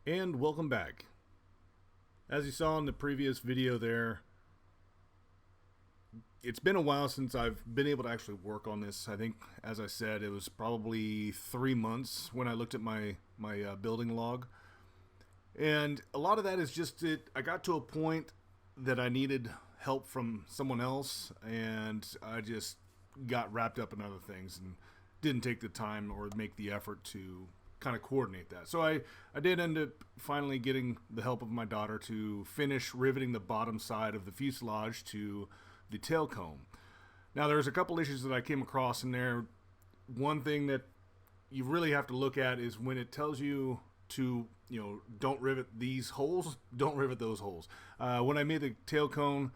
And welcome back. As you saw in the previous video there, it's been a while since I've been able to actually work on this. I think, as I said, it was probably 3 months when I looked at my building log. And a lot of that is just that I got to a point that I needed help from someone else, and I just got wrapped up in other things and didn't take the time or make the effort to kind of coordinate that. So I did end up finally getting the help of my daughter to finish riveting the bottom side of the fuselage to the tail cone. Now there's a couple issues that I came across in there. One thing that you really have to look at is when it tells you to, don't rivet these holes, don't rivet those holes. When I made the tail cone,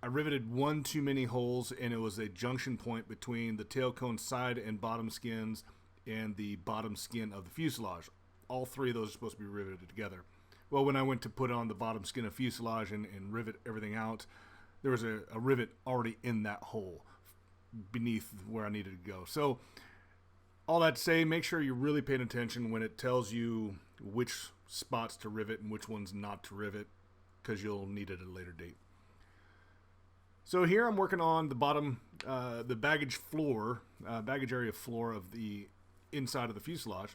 I riveted one too many holes, and it was a junction point between the tail cone side and bottom skins and the bottom skin of the fuselage. All three of those are supposed to be riveted together. Well, when I went to put on the bottom skin of fuselage and rivet everything out, there was a rivet already in that hole beneath where I needed to go. So all that to say, make sure you're really paying attention when it tells you which spots to rivet and which ones not to rivet, because you'll need it at a later date. So here I'm working on the bottom, the baggage area floor of the inside of the fuselage,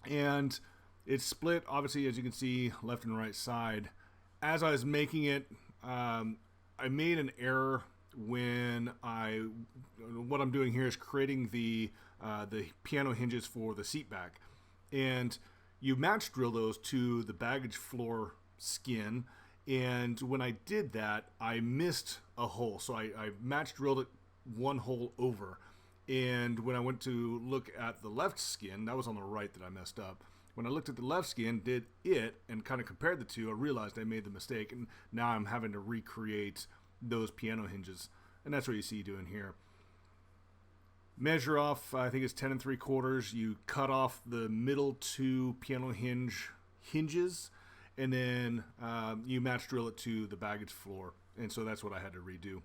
and it's split, obviously, as you can see, left and right side. As I was making it, I made an error when what I'm doing here is creating the piano hinges for the seat back, and you match drill those to the baggage floor skin. And when I did that, I missed a hole, so I match drilled it one hole over. And when I went to look at the left skin, that was on the right that I messed up. When I looked at the left skin, did it, and kind of compared the two, I realized I made the mistake, and now I'm having to recreate those piano hinges. And that's what you see doing here. Measure off, I think it's 10 3/4. You cut off the middle two piano hinges, and then you match drill it to the baggage floor. And so that's what I had to redo.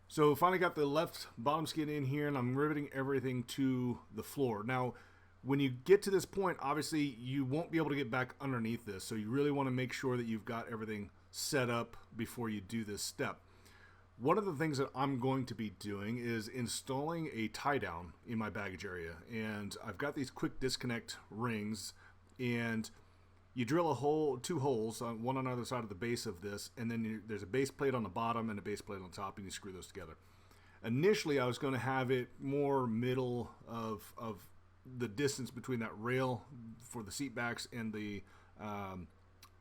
So finally got the left bottom skin in here, and I'm riveting everything to the floor. Now, when you get to this point, obviously you won't be able to get back underneath this, so you really want to make sure that you've got everything set up before you do this step. One of the things that I'm going to be doing is installing a tie down in my baggage area, and I've got these quick disconnect rings, and you drill two holes, one on either side of the base of this, and then there's a base plate on the bottom and a base plate on the top, and you screw those together. Initially, I was going to have it more middle of the distance between that rail for the seat backs and the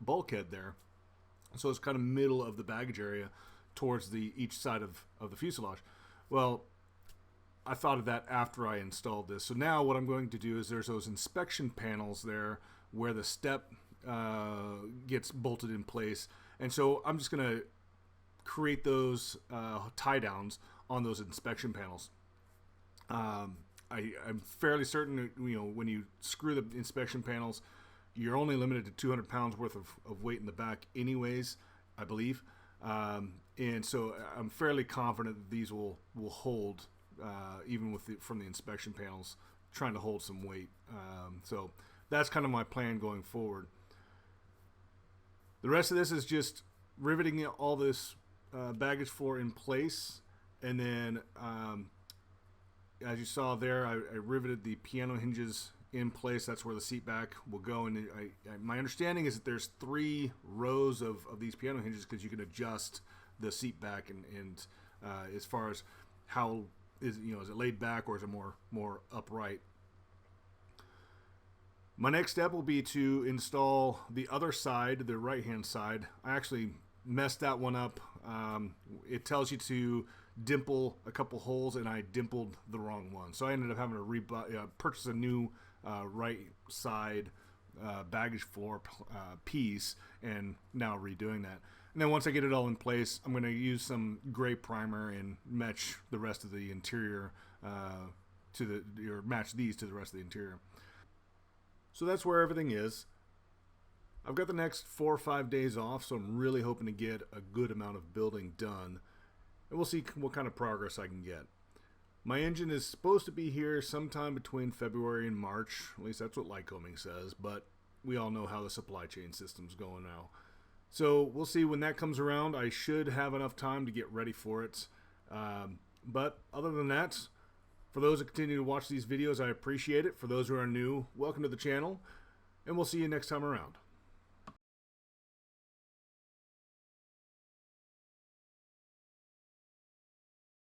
bulkhead there. So it's kind of middle of the baggage area towards each side of the fuselage. Well, I thought of that after I installed this. So now what I'm going to do is there's those inspection panels there where the step gets bolted in place. And so I'm just going to create those tie downs on those inspection panels. I'm fairly certain, when you screw the inspection panels, you're only limited to 200 pounds worth of weight in the back anyways, I believe. And so I'm fairly confident that these will hold, even from the inspection panels, trying to hold some weight. So that's kind of my plan going forward. The rest of this is just riveting all this baggage floor in place, and then as you saw there, I riveted the piano hinges in place. That's where the seat back will go. And my understanding is that there's 3 rows of these piano hinges, because you can adjust the seat back and as far as how is it laid back or is it more upright. My next step will be to install the other side, the right hand side. I actually messed that one up. It tells you to dimple a couple holes, and I dimpled the wrong one, so I ended up having to purchase a new right side baggage floor piece, and now redoing that. And then once I get it all in place, I'm going to use some gray primer and match the rest of the interior match these to the rest of the interior. So that's where everything is. I've got the next 4 or 5 days off, so I'm really hoping to get a good amount of building done, and we'll see what kind of progress I can get. My engine is supposed to be here sometime between February and March. At least that's what Lycoming says, but we all know how the supply chain system's going now. So we'll see when that comes around. I should have enough time to get ready for it. But other than that, for those that continue to watch these videos, I appreciate it. For those who are new, welcome to the channel, and we'll see you next time around.